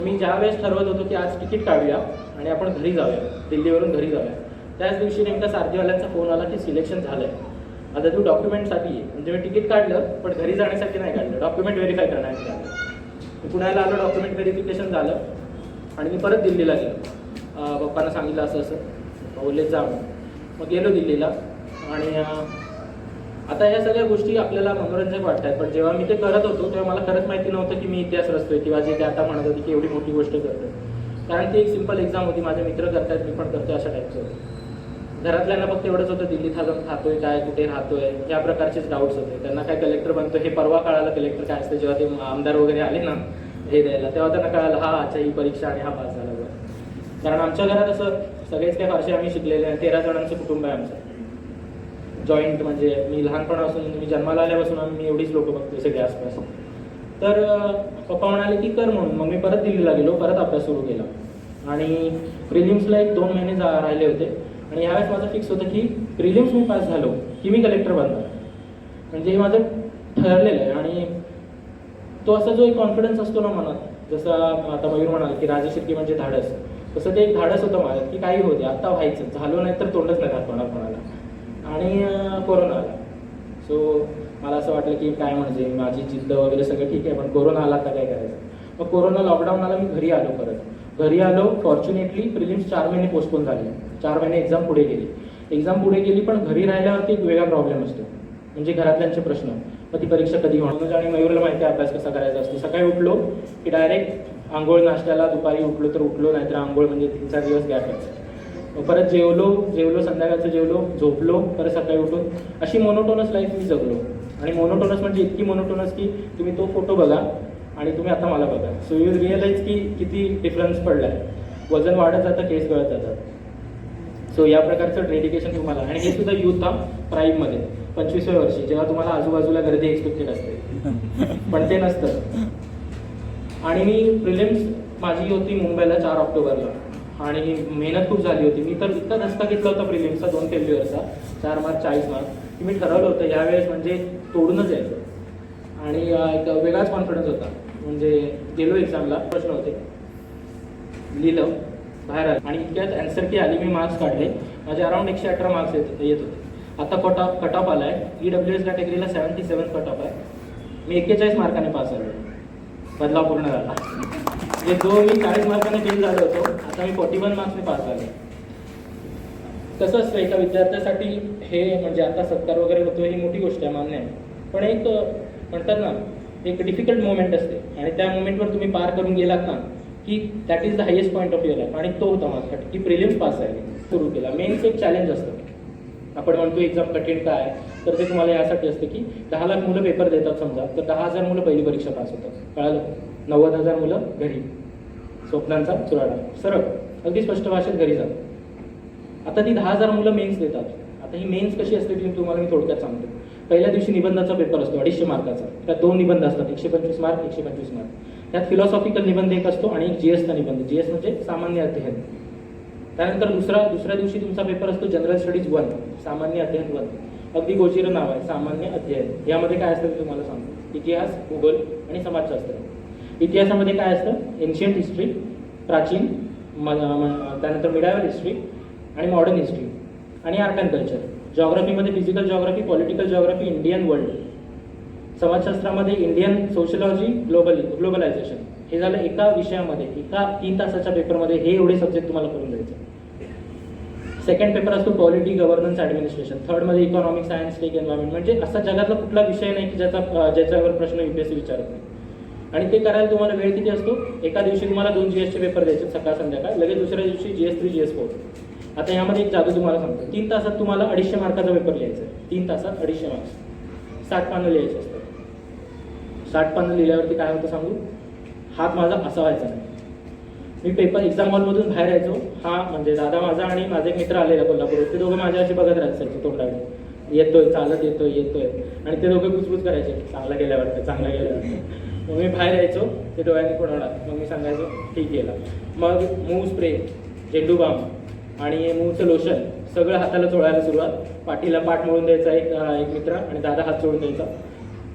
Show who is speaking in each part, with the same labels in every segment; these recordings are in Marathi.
Speaker 1: मी ज्या वेळेस ठरवत होतो की आज तिकीट काढूया आणि आपण घरी जाऊया, दिल्लीवरून घरी जाऊया, त्याच दिवशी नेमका सारथीवाल्यांचा फोन आला की सिलेक्शन झालं आहे. आता तू डॉक्युमेंटसाठी आहे, म्हणजे मी तिकीट काढलं पण घरी जाण्यासाठी नाही काढलं, डॉक्युमेंट व्हेरीफाय करण्यासाठी काढलं. मी पुण्याला आलो, डॉक्युमेंट व्हेरिफिकेशन झालं आणि मी परत दिल्लीला गेलो. पप्पांना सांगितलं असं असं, बोलले जा. मग गेलो दिल्लीला. आणि आता ह्या सगळ्या गोष्टी आपल्याला मनोरंजक वाटतात, पण जेव्हा मी ते करत होतो तेव्हा मला खरंच माहिती नव्हतं की मी इतिहास रचतोय किंवा जे ते आता म्हणत होते की एवढी मोठी गोष्ट करतोय. कारण ती एक सिंपल एक्झाम होती, माझे मित्र करतायत मी पण करतोय अशा टाईपचं होतं. घरातल्यांना फक्त एवढंच होतं दिल्लीत जाऊन खातोय काय, कुठे राहतोय, या प्रकारचेच डाऊट्स होते. त्यांना काय कलेक्टर बनतोय हे परवा कळालं कलेक्टर काय असतं. जेव्हा ते आमदार वगैरे आले ना हे द्यायला, तेव्हा त्यांना कळालं हा अच्छा ही परीक्षा आणि हा पास झाला बरं. कारण आमच्या घरात असं सगळेच काय फारसे आम्ही शिकलेले आहे, 13 जणांचं कुटुंब आहे आमचं जॉईंट. म्हणजे मी लहानपणापासून, मी जन्माला आल्यापासून मी एवढीच लोक बघतोय सगळे आसपास. तर पप्पा म्हणाले की कर म्हणून. मग मी परत दिल्लीला गेलो, परत अभ्यास सुरू केला. आणि प्रिलिम्सला 1-2 महिने राहिले होते. आणि यावेळेस माझं फिक्स होतं की प्रिलिम्स मी पास झालो की मी कलेक्टर बनणार, म्हणजे हे माझं ठरलेलं आहे. आणि तो असा जो एक कॉन्फिडन्स असतो ना मनात, जसं आता मयूर म्हणाल की राजशिर्के म्हणजे धाडस, तसं ते एक धाडस होतं माझं की काही होते आता व्हायचं, झालो नाही तर तोंडच नाही दाखवणार कोणाला. आणि कोरोना आला. सो मला असं वाटलं की काय म्हणजे माझी जिद्द वगैरे सगळं ठीक आहे, पण कोरोना आला तर काय करायचं. मग कोरोना लॉकडाऊन आला, मी घरी आलो. परत घरी आलो. फॉर्च्युनेटली प्रिलिम्स 4 महिने पोस्टपोन झाले, 4 महिने एक्झाम पुढे गेली. एक्झाम पुढे गेली, पण घरी राहिल्यावरती एक वेगळा प्रॉब्लेम असतो, म्हणजे घरातल्यांचे प्रश्न. मग ती परीक्षा कधी होणार. आणि मयूरला माहिती आहे अभ्यास कसा करायचा असतो. सकाळी उठलो की डायरेक्ट आंघोळ नाश्त्याला, दुपारी उठलो तर उठलो, नाहीतर आंघोळ म्हणजे 3-4 दिवस गॅप आहे. परत जेवलो संध्याकाळचं जेवलो, झोपलो, परत सकाळी उठून अशी मोनोटोनस लाईफ मी जगलो. आणि मोनोटोनस म्हणजे इतकी मोनोटोनस की तुम्ही तो फोटो बघा आणि तुम्ही आता मला बघा. सो यू रिअलाइज की किती डिफरन्स पडला आहे. वजन वाढत जातं, केस गळत जातात. सो या प्रकारचं डेडिकेशन तुम्हाला. आणि हे सुद्धा युथ प्राईममध्ये 25व्या वर्षी, जेव्हा तुम्हाला आजूबाजूला गर्दी एक्सपेक्टेड असते, पण ते नसतं. आणि मी प्रिलिम्स माझी होती मुंबईला 4 ऑक्टोबरला. आणि मेहनत खूप झाली होती. मी तर इतका धसका घेतला होता प्रिलिम्सचा 2 फेब्रुवारीचा, 4 मार्च 40 मार्क, की मी ठरवलं होतं यावेळेस म्हणजे तोडूनच यायचं. आणि एक वेगळाच कॉन्फिडन्स होता. म्हणजे गेलो एक्झामला, प्रश्न होते, लिहिलं, बाहेर आलं आणि इतक्यात अँसर की आली. मी मार्क्स काढले, माझे अराउंड 118 मार्क्स येत होते. आता कट ऑफ आला आहे EWS कॅटेगरीला 77 कट ऑफ आहे. मी 41 मार्काने पास झालो. बदलाव पूर्ण झाला. म्हणजे जो मी 40 मार्काने फेल झालो होतो, आता मी 41 मार्क्सने पास झालो. कसं असतं एका विद्यार्थ्यासाठी हे, म्हणजे आता सत्कार वगैरे होतो ही मोठी गोष्ट आहे, मान्य आहे. पण एक म्हणतात ना, एक डिफिकल्ट मोमेंट असते आणि त्या मोमेंटवर तुम्ही पार करून गेलात ना की that is the highest point of your life. आणि तो होता माझ्यासाठी की प्रिलिम्स पास आहे. सुरू केला. मेन्स एक चॅलेंज असतं. आपण म्हणतो एक्झाम कठीण काय, तर ते तुम्हाला यासाठी असतं की 10 लाख मुलं पेपर देतात समजा, तर 10,000 मुलं पहिली परीक्षा पास होतात. कळालं? 90,000 मुलं घरी, स्वप्नांचा चुराडा सरळ अगदी स्पष्ट भाषेत घरी जातात. आता ती 10,000 मुलं मेन्स देतात. आता ही मेन्स कशी असते ती तुम्हाला मी थोडक्यात सांगतो. पहिल्या दिवशी निबंधाचा पेपर असतो 250 मार्काचा. त्यात 2 निबंध असतात, 125 मार्क, 125 मार्क. त्यात फिलॉसॉफिकल निबंध एक असतो आणि एक GSचा निबंध. GS म्हणजे सामान्य अध्ययन. त्यानंतर दुसऱ्या दिवशी तुमचा पेपर असतो जनरल स्टडीज 1, सामान्य अध्ययन 1. अगदी गोचिरं नाव आहे, सामान्य अध्ययन. यामध्ये काय असतं ते तुम्हाला सांगतो. इतिहास, भूगोल आणि समाजशास्त्र. इतिहासामध्ये काय असतं, एन्शियंट हिस्ट्री, प्राचीन, त्यानंतर मिडायवल हिस्ट्री आणि मॉडर्न हिस्ट्री आणि आर्ट अँड कल्चर. जॉग्राफीमध्ये physical geography, political geography, Indian world. समाजशास्त्रामध्ये इंडियन सोशियोलॉजी, ग्लोबलायझेशन. हे झालं एका विषयामध्ये, एका 3 तासाच्या पेपरमध्ये हे एवढे सब्जेक्ट तुम्हाला करून द्यायचे. सेकंड पेपर असतो पॉलिटी, गव्हर्नन्स, ॲडमिनिस्ट्रेशन. थर्डमध्ये इकॉनॉमिक, सायन्स, टेक, एन्व्हायरमेंट. म्हणजे असा जगातला कुठला विषय नाही की ज्याच्यावर प्रश्न UPSC विचारत नाही. आणि ते करायला तुम्हाला वेळ किती असतो, एका दिवशी तुम्हाला 2 GSचे पेपर द्यायचे सकाळ संध्याकाळ, लगेच दुसऱ्या दिवशी GS3, GS4. आता यामध्ये एक जादू तुम्हाला सांगतो. 3 तासात तुम्हाला 250 मार्काचा पेपर लिहायचा आहे. 3 तासात 250 मार्क्स, 60 पानं लिहायचे असतात. 60 पानं लिहिल्यावरती काय होतं सांगू, हात माझा असा व्हायचा नाही. मी पेपर एक्झाम हॉलमधून बाहेर यायचो, हा म्हणजे दादा माझा आणि माझा एक मित्र आलेला कोल्हापूर, ते दोघं माझ्या अशी बघत राहायचे तोंडाकडे, येतोय चालत येतोय. आणि ते दोघं कुचकुच करायचे, चांगला गेल्यावर चांगला गेल्यावर. मग मी बाहेर यायचो, ते डोळ्यांनी पुढवणार. मग मी सांगायचो ठीक गेला. मग मूव स्प्रे, झेंडू बाम आणि मूवचं लोशन सगळं हाताला चोळायला सुरुवात. पाठीला पाठ मोडून द्यायचा एक मित्र आणि दादा हात चोळून द्यायचा.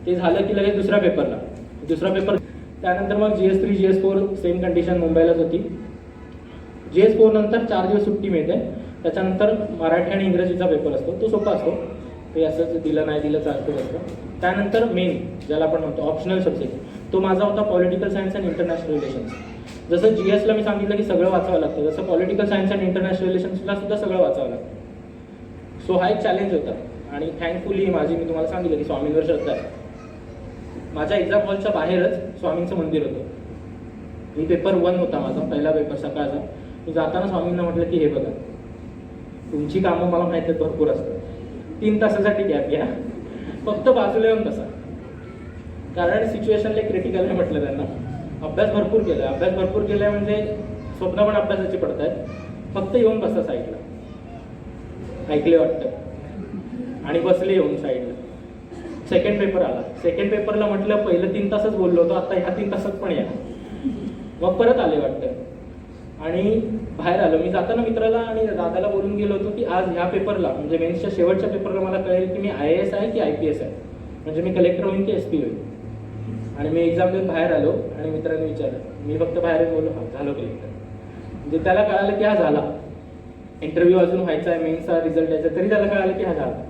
Speaker 1: ते झालं की लगेच दुसरा पेपर त्यानंतर मग GS3 GS4 सेम कंडिशन मुंबईलाच होती. GS4 नंतर 4 दिवस सुट्टी मिळते. त्याच्यानंतर मराठी आणि इंग्रजीचा पेपर असतो, तो सोपा असतो, ते असंच दिलं नाही दिलं चालतं असतं. त्यानंतर मेन ज्याला आपण म्हणतो ऑप्शनल सब्जेक्ट, तो माझा होता political science and international relations. जसं GSला मी सांगितलं की सगळं वाचावं लागतं, जसं पॉलिटिकल सायन्स अँड इंटरनॅशनल रिलेशन्सला सुद्धा सगळं वाचावं लागतं. सो हा एक चॅलेंज होता आणि थँकफुली मी तुम्हाला सांगितलं की स्वामींवर श्रद्धा आहे. माझ्या एक्झाम हॉलच्या बाहेरच स्वामींचं मंदिर होतं. मी पेपर 1 होता माझा, पहिला पेपर सकाळचा. मी जाताना स्वामींना म्हटलं की हे बघा, तुमची कामं मला माहिती आहेत भरपूर असतात, 3 तासासाठी गॅप घ्या, फक्त बाजूला येऊन बसा. कारण सिच्युएशनला क्रिटिकल आहे म्हटलं त्यांना. अभ्यास भरपूर केला म्हणजे स्वप्न पण अभ्यासाची पडत आहेत, फक्त येऊन बसा साईडला. ऐकले वाटतं आणि बसले येऊन साईडला. सेकंड पेपर आला. सेकंड पेपरला म्हटलं पहिलं 3 तासच बोललो होतो, आता ह्या 3 तासात पण या. मग परत आले वाटतं आणि बाहेर आलो. मी जाताना मित्राला आणि दादाला बोलून गेलो होतो की आज ह्या पेपरला म्हणजे मेन्सच्या शेवटच्या पेपरला मला कळेल की मी IAS आहे की IPS आहे, म्हणजे मी कलेक्टर होईन की SP होईन. आणि मी एक्झाम देऊन बाहेर आलो आणि मित्राने विचारलं, मी फक्त बाहेर बोललो हा झालो कलेक्टर. म्हणजे त्याला कळालं की हा झाला. इंटरव्ह्यू अजून व्हायचा आहे, मेन्सचा रिझल्ट यायचा, तरी त्याला कळालं की हा झाला.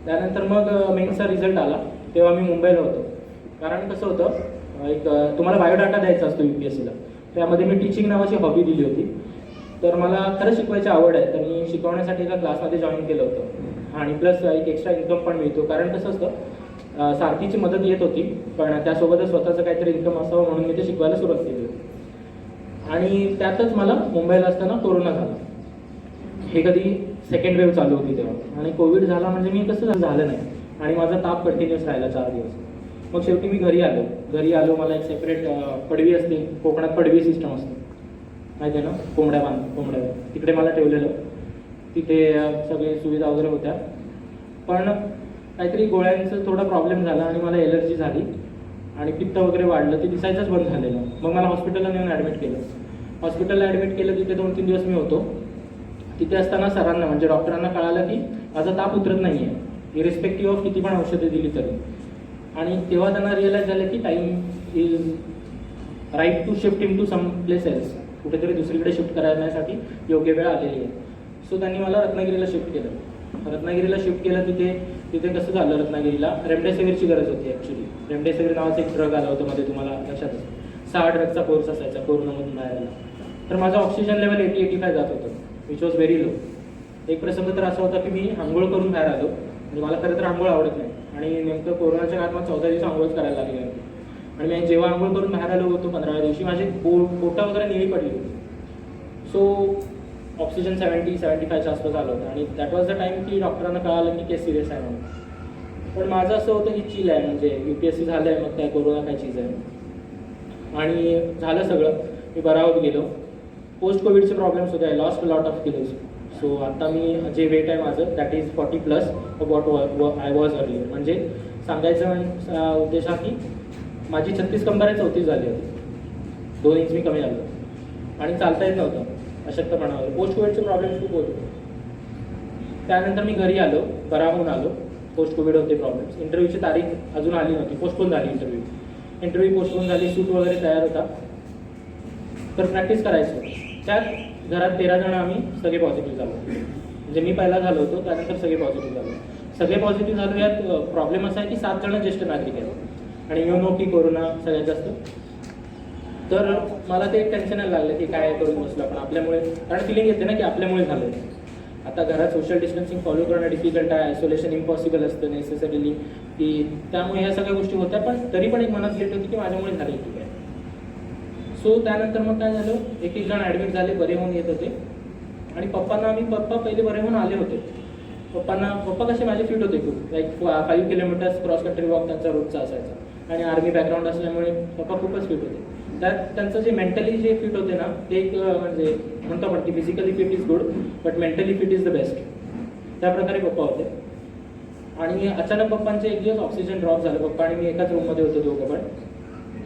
Speaker 1: त्यानंतर मग मेन्सचा रिझल्ट आला तेव्हा मी मुंबईला होतो. कारण कसं होतं, एक तुम्हाला बायोडाटा द्यायचा असतो UPSCला. त्यामध्ये मी टीचिंग नावाची हॉबी दिली होती. तर मला खरंच शिकवायची आवड आहे, तर मी शिकवण्यासाठी एका क्लासमध्ये जॉईन केलं होतं. आणि प्लस एक एक्स्ट्रा इन्कम पण मिळतो. कारण कसं असतं, सारथीची मदत येत होती, पण त्यासोबतच स्वतःचं काहीतरी इन्कम असावं म्हणून मी ते शिकवायला सुरुवात केली होती. आणि त्यातच मला मुंबईला असताना कोरोना झाला. हे कधी सेकंड वेव्ह चालू होती तेव्हा, आणि कोविड झाला म्हणजे मी कसं झालं नाही आणि माझा ताप कंटिन्युअस राहिला 4 दिवस. मग शेवटी मी घरी आलो. मला एक सेपरेट पडवी असते, कोकणात पडवी सिस्टम असते माहिती आहे ना, कोंबड्या तिकडे मला ठेवलेलं. तिथे सगळे सुविधा वगैरे होत्या, पण काहीतरी गोळ्यांचा थोडा प्रॉब्लेम झाला आणि मला एलर्जी झाली आणि पित्त वगैरे वाढलं, ते दिसायचंच बंद झालेलं. मग मला हॉस्पिटलला नेऊन ॲडमिट केलं. तिथे 2-3 दिवस मी होतो. तिथे असताना सरांना म्हणजे डॉक्टरांना कळालं की माझा ताप उतरत नाही आहे, इरिस्पेक्टिव्ह ऑफ किती पण औषधं दिली तरी. आणि तेव्हा त्यांना रिअलाइज झालं की time is right to shift into some place else, कुठेतरी दुसरीकडे शिफ्ट करण्यासाठी योग्य वेळ आलेली आहे. सो त्यांनी मला रत्नागिरीला शिफ्ट केलं. तिथे कसं झालं, रत्नागिरीला रेमडेसिवीरची गरज होती ॲक्च्युली. रेमडेसिवीर नावाचा एक ड्रग आला होता मध्ये, तुम्हाला लक्षात असेल. 6 ड्रगचा कोर्स असायचा कोरोनामधून बाहेर आला. तर माझं ऑक्सिजन लेवल 80-85 जात होतं, विच वॉज व्हेरी लो. एक प्रसंग तर असा होता की मी आंघोळ करून बाहेर आलो. म्हणजे मला खरं तर आंघोळ आवडत नाही आणि नेमकं कोरोनाच्या काळात 14 दिवस आंघोळच करायला लागली होती. आणि मी जेव्हा आंघोळ करून बाहेर आलो होतो 15व्या दिवशी माझी पोटा वगैरे निळी पडली होती. सो ऑक्सिजन 70-75च्या आसपास आलं होतं आणि दॅट वॉज द टाईम की डॉक्टरांना कळालं की केस सिरियस आहे म्हणून. पण माझं असं होतं की चिल आहे, म्हणजे UPSC झालं आहे, मग काय कोरोना काय चीज आहे. आणि झालं सगळं, मी बरा होत गेलो. पोस्ट कोविडचे प्रॉब्लेम्स होते, I lost lot of kilos. So आता मी जे वेट आहे माझं that is 40+ what I was earlier. म्हणजे सांगायचं उद्देश हा की माझी 36 कंबार 34 झाली होती, 2 इंच मी कमी झालो आणि चालता येत नव्हतं अशक्तपणावर. पोस्ट कोविडचे प्रॉब्लेम्स खूप होते. त्यानंतर मी घरी आलो, बरा होऊन आलो. पोस्ट कोविड होते प्रॉब्लेम्स. इंटरव्ह्यूची तारीख अजून आली नव्हती, पोस्टपोन झाली इंटरव्ह्यू पोस्टपोन झाली. सूट वगैरे तयार होता, तर प्रॅक्टिस करायचं. त्यात घरात 13 जण आम्ही सगळे पॉझिटिव्ह झालो. म्हणजे मी पहिला झालो होतो, त्यानंतर सगळे पॉझिटिव्ह झालो. यात प्रॉब्लेम असा आहे की 7 जण ज्येष्ठ नागरिक आहेत आणि नो की कोरोना सगळ्यात जास्त. तर मला ते टेन्शन लागलं की काय करून बसलो आपण आपल्यामुळे. कारण फिलिंग येते ना की आपल्यामुळे झालं. आता घरात सोशल डिस्टन्सिंग फॉलो करणं डिफिकल्ट आहे, आयसोलेशन इम्पॉसिबल असतं नेसेसरीली, की त्यामुळे ह्या सगळ्या गोष्टी होत्या. पण तरी पण एक मनात गिल्ट होती की माझ्यामुळे झालं ठीक आहे. सो त्यानंतर मग काय झालं, 1-1 जण ॲडमिट झाले, बरे होऊन येत होते. आणि पप्पा पहिले बरे होऊन आले होते. पप्पा कसे माझे फिट होते खूप, like 5 kilometres cross country walk त्यांचा रोजचा असायचा आणि आर्मी बॅकग्राऊंड असल्यामुळे पप्पा खूपच फिट होते. त्यात त्यांचं जे मेंटली जे फिट होते ना, ते एक म्हणजे म्हणतो आपण की physically fit is good but mentally fit is the best, त्या प्रकारे पप्पा होते. आणि अचानक पप्पांचे एक दिवस ऑक्सिजन ड्रॉप झालं. पप्पा आणि मी एकाच रूममध्ये होतो दोघं पण,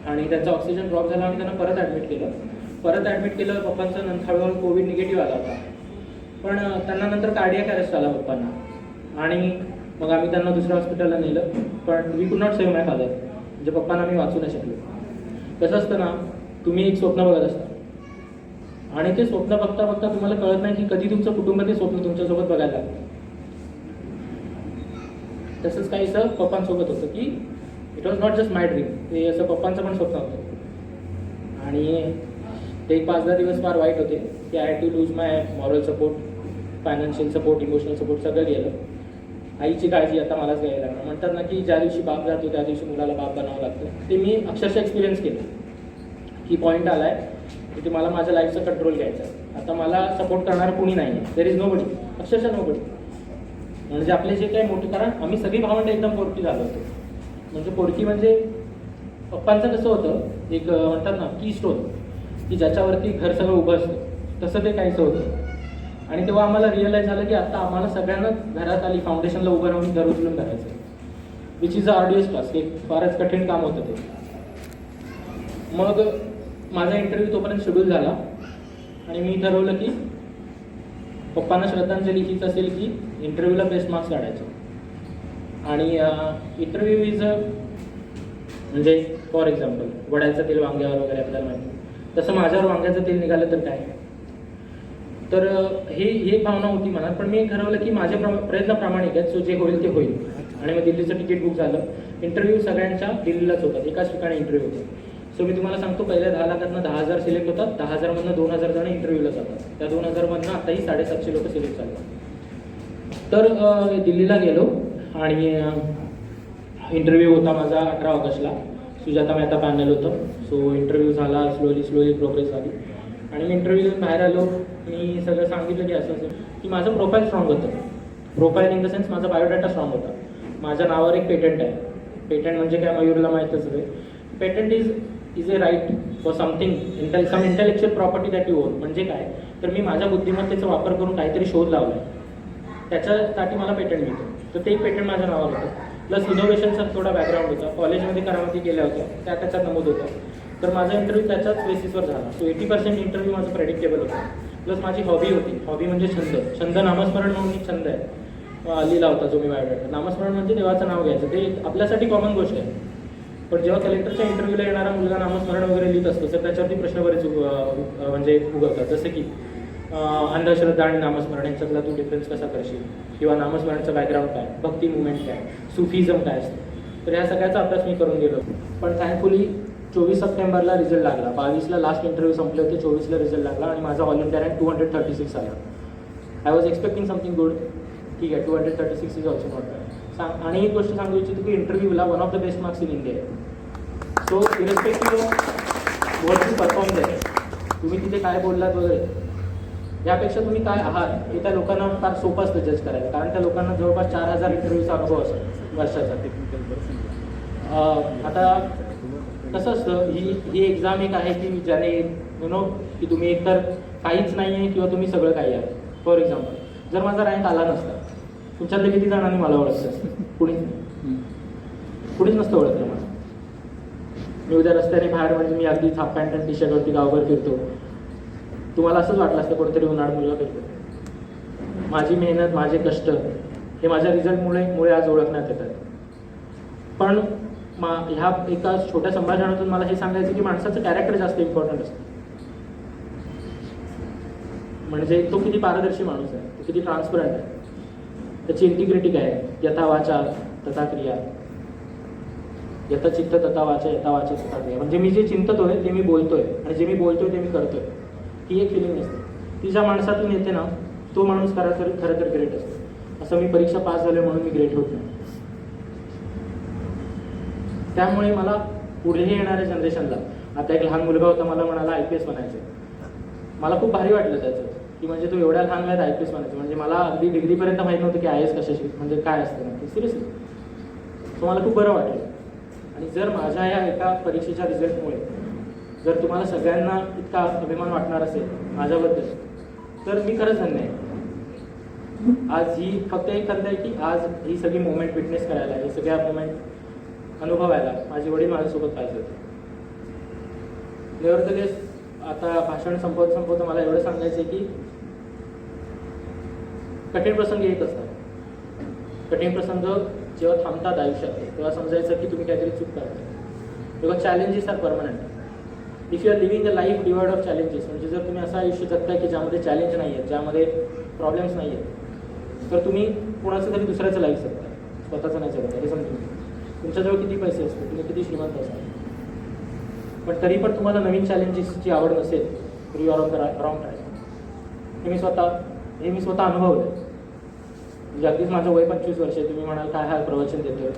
Speaker 1: आणि त्यांचा ऑक्सिजन ड्रॉप झाला आणि त्यांना परत ॲडमिट केलं. पप्पांचा नंतर हळूहळू कोविड निगेटिव्ह आला होता, पण त्यांना नंतर कार्डियाक अरेस्ट आला पप्पांना. आणि मग आम्ही त्यांना दुसऱ्या हॉस्पिटलला नेलं, पण वी कुड नॉट सेव्ह माय फादर. म्हणजे पप्पांना मी वाचू नाही शकलो. कसं असतं ना, तुम्ही एक स्वप्न बघत असता आणि ते स्वप्न बघता बघता तुम्हाला कळत नाही की कधी तुमचं कुटुंब ते स्वप्न तुमच्यासोबत बघायला लागतं. तसंच काहीसं पप्पांसोबत होतं की it was not just my dream, ते असं पप्पांचं पण स्वप्न होतं. आणि ते 5-10 दिवस फार वाईट होते की I had to lose my moral support, financial support, emotional support सगळं गेलं. आईची काळजी आता मलाच घ्यायला लागणार. म्हणतात ना की ज्या दिवशी बाप जातो त्या दिवशी मुलाला बाप बनावं लागतं. ते मी अक्षरशः एक्सपिरियन्स केलं की पॉईंट आला आहे की मला माझ्या लाईफचा कंट्रोल घ्यायचा आहे. आता मला सपोर्ट करणारं कुणी नाही आहे. देर इज नो बडी, अक्षरशः नो बडी. म्हणजे आपले जे काही मोठे, कारण आम्ही सगळी भावंड एकदम पोरकी झालो होतो. म्हणजे पोरकी म्हणजे पप्पांचं कसं होतं, एक म्हणतात ना की स्टोन की ज्याच्यावरती घर सगळं उभं असतं, तसं ते काहीसं होतं. आणि तेव्हा आम्हाला रिअलाईज झालं की आता आम्हाला सगळ्यांना घरात आली फाउंडेशनला उभं राहून घर उचलून करायचं, विच इज अ आर्डियस टास्क. एक फारच कठीण काम होतं ते. मग माझा इंटरव्ह्यू तोपर्यंत शेड्यूल झाला आणि मी ठरवलं की पप्पांना श्रद्धांजली हीच असेल की इंटरव्ह्यूला बेस्ट मार्क्स काढायचे. आणि इंटरव्ह्यू इज म्हणजे फॉर एक्झाम्पल वड्याचं तेल वांग्यावर वगैरे आपल्याला माहिती, तसं माझ्यावर वांग्याचं तेल निघालं तर काय. तर ही एक भावना होती मनात. पण मी ठरवलं की माझे प्रयत्न प्रामाणिक आहेत, सो जे होईल ते होईल. आणि मग दिल्लीचं तिकीट बुक झालं. इंटरव्ह्यू सगळ्यांच्या दिल्लीलाच होतात, एकाच ठिकाणी इंटरव्ह्यू होतात. सो मी तुम्हाला सांगतो, पहिल्या 10 लाखातनं 10,000 सिलेक्ट होतात. 10,000मधनं 2,000 जण इंटरव्ह्यूला जातात. त्या 2,000मधनं आताही 750 लोक सिलेक्ट झाले. तर दिल्लीला गेलो आणि इंटरव्ह्यू होता माझा 18 ऑगस्टला. सुजाता मेहता पॅनल होतं. सो इंटरव्ह्यू झाला, स्लोली प्रोग्रेस झाली. आणि मी इंटरव्ह्यू देऊन बाहेर आलो. मी सगळं सांगितलं की असं की माझं प्रोफाईल स्ट्रॉंग होतं. प्रोफाईल इन द सेन्स माझा बायोडाटा स्ट्रॉंग होता. माझ्या नावावर एक पेटंट आहे. पेटंट म्हणजे काय, मयूरला माहीतच आहे. Patent is a right for something, some intellectual property that you own. म्हणजे काय, तर मी माझ्या बुद्धिमत्तेचा वापर करून काहीतरी शोध लावला आहे, त्याच्यासाठी मला पेटंट मिळतं. तर ते एक पेटंट माझ्या नावावर होतं. प्लस इनोव्हेशनचा थोडा बॅकग्राऊंड होता. कॉलेजमध्ये करामती केल्या होत्या, त्याच्यात नमूद होतं. तर माझा इंटरव्ह्यू त्याच्याच बेसिसवर झाला. सो 80% इंटरव्ह्यू माझं प्रेडिक्टेबल होतं. प्लस माझी हॉबी होती. हॉबी म्हणजे छंद नामस्मरण म्हणून एक छंद आहे, लिहिला होता जो मी बायोडाटा. नामस्मरण म्हणजे देवाचं नाव घ्यायचं, ते आपल्यासाठी कॉमन गोष्ट आहे. पण जेव्हा कलेक्टरच्या इंटरव्ह्यूला येणारा मुलगा नामस्मरण वगैरे लिहित असतो, तर त्याच्यावरती प्रश्न बरेच म्हणजे उगवतात. जसे की अंधश्रद्धा आणि नामस्मरण यांच्यातला तू डिफरन्स कसा करशील, किंवा नामस्मरणचं बॅकग्राऊंड काय, भक्ती मुवमेंट काय, सुफिझम काय असतं. तर ह्या सगळ्याचा अभ्यास मी करून गेलो. पण थँकफुली 24 सप्टेंबरला रिझल्ट लागला. 22ला लास्ट इंटरव्ह्यू संपले होते, 24ला रिझल्ट लागला आणि माझा ऑल इंडिया रँक 236 आला. I was expecting something good. ठीक आहे, 236 इज ऑल्सो नॉट बॅड. आणि एक गोष्ट सांगू इच्छितो की इंटरव्ह्यूला one of the best marks in India आहे. So irrespective of what you perform there, तुम्ही तिथे काय बोललात वगैरे, यापेक्षा तुम्ही काय आहात हे त्या लोकांना फार सोपं असतं जज करायला. कारण त्या लोकांना जवळपास 4,000 इंटरव्ह्यूचा अनुभव असतो वर्षाचा. आता कसं असतं, ही एक्झाम एक आहे की ज्याने की तुम्ही एकतर काहीच नाही आहे किंवा तुम्ही सगळं काही आहे. फॉर एक्झाम्पल, जर माझा रँक आला नसता, तुमच्यातले किती जणांनी मला ओळखलं असतं? कुणीच नसतं ओळखलं मला. मी उद्या रस्त्याने बाहेर म्हणजे मी अगदी हाफ पॅन्ट आणि टी शर्टवरती गावभर फिरतो, तुम्हाला असंच वाटलं असतं कोणतरी उन्हाळ मुलगा फिरतो. माझी मेहनत, माझे कष्ट हे माझ्या रिझल्टमुळे आज ओळखण्यात येतात. पण ह्या एका छोट्या संभाषणातून मला हे सांगायचं की माणसाचं कॅरेक्टर जास्त इम्पॉर्टंट असतं. म्हणजे तो किती पारदर्शी माणूस आहे, तो किती ट्रान्सपरंट आहे, त्याची इंटिग्रिटी काय आहे, यथा वाचा तथा क्रिया, यथा चित्त तथा वाचा, यथा वाचा तथा क्रिया. म्हणजे मी जे चिंततोय ते मी बोलतोय आणि जे मी बोलतोय ते मी करतोय, ही एक फिलिंग असते. ती ज्या माणसातून येते ना, तो माणूस खरं तर ग्रेट असतो. असं मी परीक्षा पास झाले म्हणून मी ग्रेट होत नाही. त्यामुळे मला पुढेही येणाऱ्या जनरेशनला, आता एक लहान मुलगा होता, मला म्हणाला IPS बनायचं. मला खूप भारी वाटलं त्याचं, की म्हणजे तो एवढ्या लहान वयात IPS बनायचं. म्हणजे मला अगदी डिग्रीपर्यंत माहीत नव्हतं की IAS कशाशी म्हणजे काय असतं ना, सिरियसली. सो मला खूप बरं वाटलं. आणि जर माझ्या या एका परीक्षेच्या रिझल्टमुळे जर तुम्हाला सगळ्यांना इतका अभिमान वाटणार असेल माझ्याबद्दल, तर मी खरंच धन्य आहे. आज ही फक्त एक संधी आहे की आज ही सगळी मोमेंट विटनेस करायला, ही सगळ्या मोमेंट अनुभवायला माझे वडील माझ्यासोबत पाहिजे होते. नेव्हरदलेस आता भाषण संपवता मला एवढं सांगायचं आहे की कठीण प्रसंग येत असतात. कठीण प्रसंग जेव्हा थांबतात आयुष्यात, तेव्हा समजायचं की तुम्ही काहीतरी चूक करताय. तेव्हा challenges are permanent. If you are living a life devoid of challenges, म्हणजे जर तुम्ही असं आयुष्य जगताय की ज्यामध्ये चॅलेंज नाही आहेत, ज्यामध्ये प्रॉब्लेम्स नाही आहेत, तर तुम्ही कोणाचं तरी दुसऱ्याचं लाईफ जगताय, स्वतःचं नाही जगताय. हे समजून घ्या. तुमच्याजवळ किती पैसे असतील, तुम्ही किती श्रीमंत असाल, पण तरी पण तुम्हाला नवीन चॅलेंजेसची आवड नसेल तर you are on the wrong track. हे मी स्वतः अनुभवलं. म्हणजे अगदीच माझं वय 25 वर्ष आहे. तुम्ही म्हणाल काय हा प्रवचन देतोय,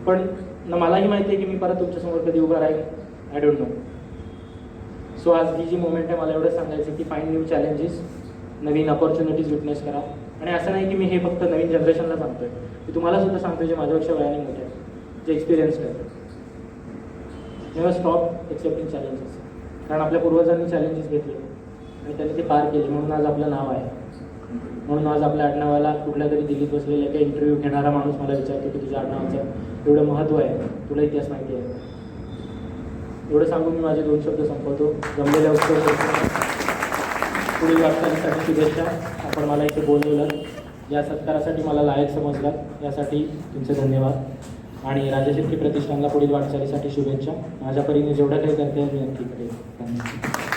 Speaker 1: पण मलाही माहिती आहे की मी परत तुमच्यासमोर कधी उभा राहील, आय डोंट नो. सो आज ही जी मोमेंट आहे, मला एवढं सांगायचं की फाइंड न्यू चॅलेंजेस, नवीन अपॉर्च्युनिटीज विटनेस करा. आणि असं नाही की मी हे फक्त नवीन जनरेशनला सांगतोय, मी तुम्हाला सुद्धा सांगतोय जे माझ्यापेक्षा वयाने मोठे आहेत, जे एक्सपिरियन्स आहेत. Never stop accepting challenges. कारण आपल्या पूर्वजांनी चॅलेंजेस घेतले आणि त्यांनी ते पार केले, म्हणून आज आपलं नाव आहे. म्हणून आज आपल्या आडनावाला कुठल्या तरी दिल्लीत बसलेल्या काही इंटरव्ह्यू घेणारा माणूस मला विचारतो की तुझ्या आडनावाचं एवढं महत्त्व आहे, तुला इतिहास माहिती आहे. एवढं सांगून मी माझे 2 शब्द संपवतो. जमलेल्या उत्तर पुढील वाटचालीसाठी शुभेच्छा. आपण मला इथे बोलवलं, या सत्कारासाठी मला लायक समजलं, यासाठी तुमचे धन्यवाद. आणि राजशक्ती प्रतिष्ठानला पुढील वाटचालीसाठी शुभेच्छा. माझ्या परीने जेवढं काही करता येईल मी नक्की करेन. धन्यवाद.